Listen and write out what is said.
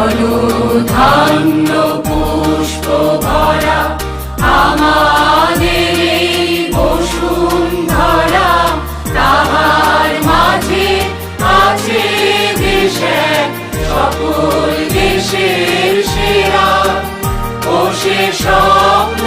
ধন্য পুষ্প ভরা আমাদের এই বসুন্ধরা, তাহার মাঝে আছে দেশের সকল দেশের সেরা, ও সে স্বপ্ন